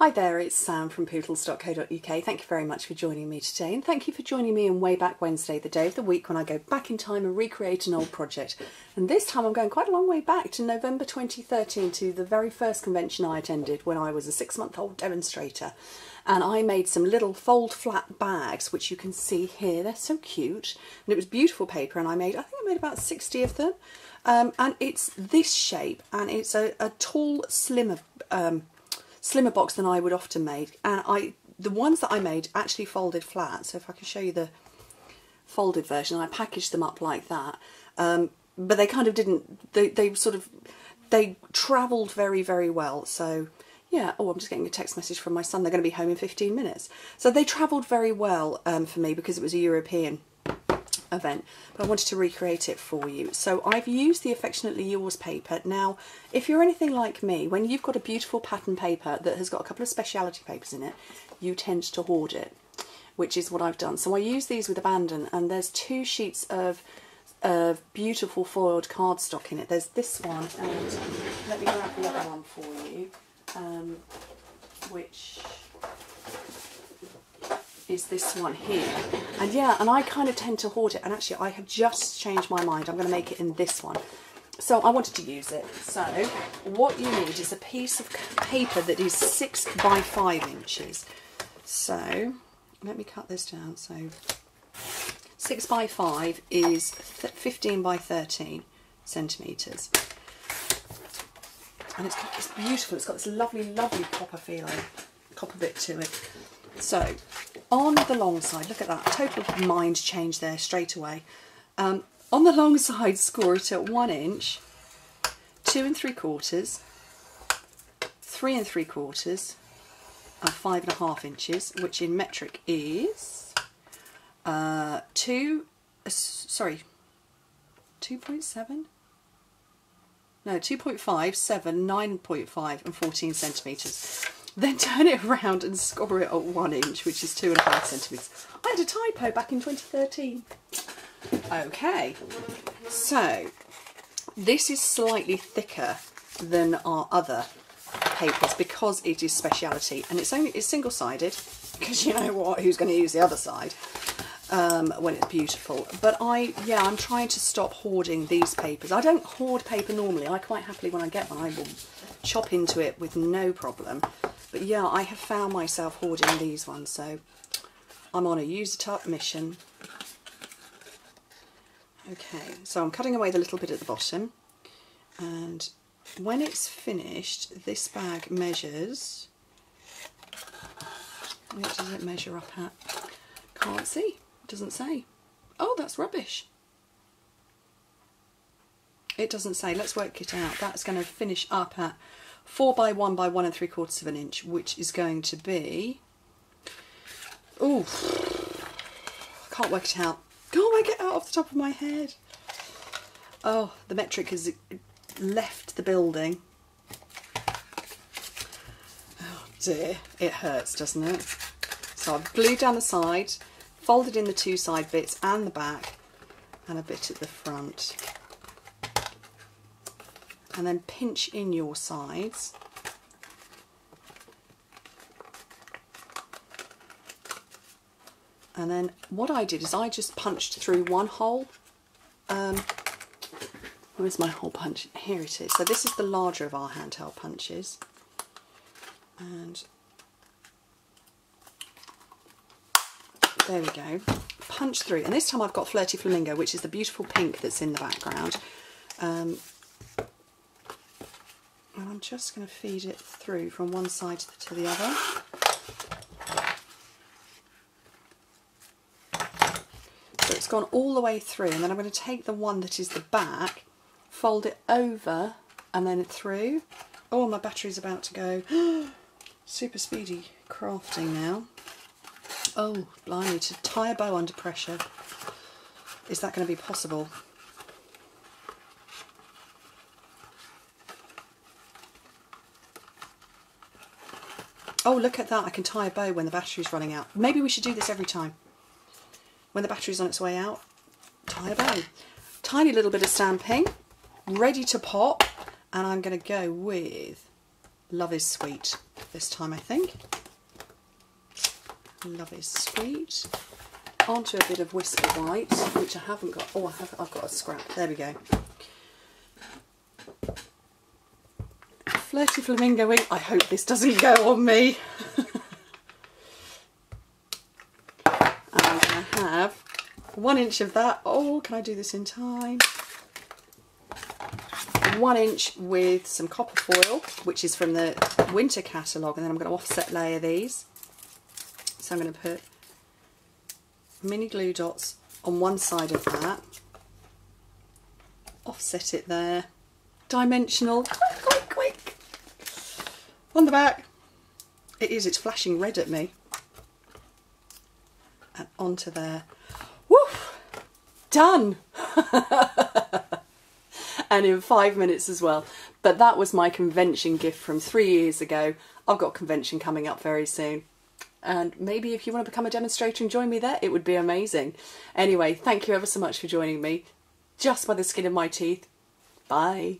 Hi there, it's Sam from Pootles.co.uk. Thank you very much for joining me today, and thank you for joining me on Way Back Wednesday, the day of the week when I go back in time and recreate an old project. And this time I'm going quite a long way back to November 2013, to the very first convention I attended when I was a 6-month-old demonstrator. And I made some little fold flat bags, which you can see here. They're so cute, and it was beautiful paper, and I think I made about 60 of them. And it's this shape, and it's a tall, slimmer box than I would often make, and the ones that I made actually folded flat. So if I can show you the folded version, I packaged them up like that, but they kind of didn't, they travelled very, very well. So yeah, oh, I'm just getting a text message from my son, they're going to be home in 15 minutes. So they travelled very well for me because it was a European event, but I wanted to recreate it for you. So I've used the Affectionately Yours paper. Now, if you're anything like me, when you've got a beautiful pattern paper that has got a couple of speciality papers in it, you tend to hoard it, which is what I've done. So I use these with abandon, and there's 2 sheets of beautiful foiled cardstock in it. There's this one, and let me grab the other one for you, which is this one here. And yeah, and I kind of tend to hoard it, and actually I have just changed my mind. I'm going to make it in this one. So I wanted to use it. So what you need is a piece of paper that is 6 by 5 inches. So let me cut this down. So 6 by 5 is 15 by 13 centimetres. And it's beautiful. It's got this lovely, lovely copper bit to it. So on the long side, look at that, total mind change there straight away. On the long side, score it at 1 inch, 2 3/4, 3 3/4, and 5 1/2 inches, which in metric is 2.7? No, 2.5, 7, 9.5 and 14 centimetres. Then turn it around and score it at 1 inch, which is 2.5 centimetres. I had a typo back in 2013. Okay, so this is slightly thicker than our other papers because it is speciality, and it's single-sided, because you know what, who's going to use the other side when it's beautiful. But I'm trying to stop hoarding these papers. I don't hoard paper normally. I quite happily, when I get one, I will chop into it with no problem. But yeah, I have found myself hoarding these ones, so I'm on a use it up mission. Okay, so I'm cutting away the little bit at the bottom, and when it's finished, this bag measures, what does it measure up at? Can't see, it doesn't say. Oh, that's rubbish. It doesn't say, let's work it out. That's going to finish up at 4 by 1 by 1 3/4 of an inch, which is going to be, oh, I can't work it out. Can't work it out off the top of my head. Oh, the metric has left the building. Oh dear, it hurts, doesn't it? So I've glued down the side, folded in the 2 side bits and the back, and a bit at the front. And then pinch in your sides. And then what I did is I just punched through one hole. Where's my hole punch? Here it is. So this is the larger of our handheld punches. And there we go. Punch through. And this time I've got Flirty Flamingo, which is the beautiful pink that's in the background. And I'm just going to feed it through from one side to the other. So it's gone all the way through, and then I'm going to take the one that is the back, fold it over and then through. Oh, my battery's about to go. Super speedy crafting now. Oh, blimey, to tie a bow under pressure. Is that going to be possible? Oh, look at that, I can tie a bow when the battery's running out. Maybe we should do this every time. When the battery's on its way out, tie a bow. Tiny little bit of stamping, ready to pop, and I'm going to go with Love is sweet this time, I think. Love is sweet. Onto a bit of Whisper White, which I haven't got. Oh, I've got a scrap. There we go. Flirty Flamingo ink. I hope this doesn't go on me. And I'm going to have 1 inch of that. Oh, can I do this in time? 1 inch with some copper foil, which is from the winter catalogue, and then I'm going to offset layer these. So I'm going to put mini glue dots on one side of that, offset it there, dimensional, quick, quick, on the back. It's flashing red at me, and onto there. Woof! Done! And in 5 minutes as well. But that was my convention gift from 3 years ago. I've got a convention coming up very soon. And maybe if you want to become a demonstrator and join me there, it would be amazing. Anyway, thank you ever so much for joining me. Just by the skin of my teeth. Bye.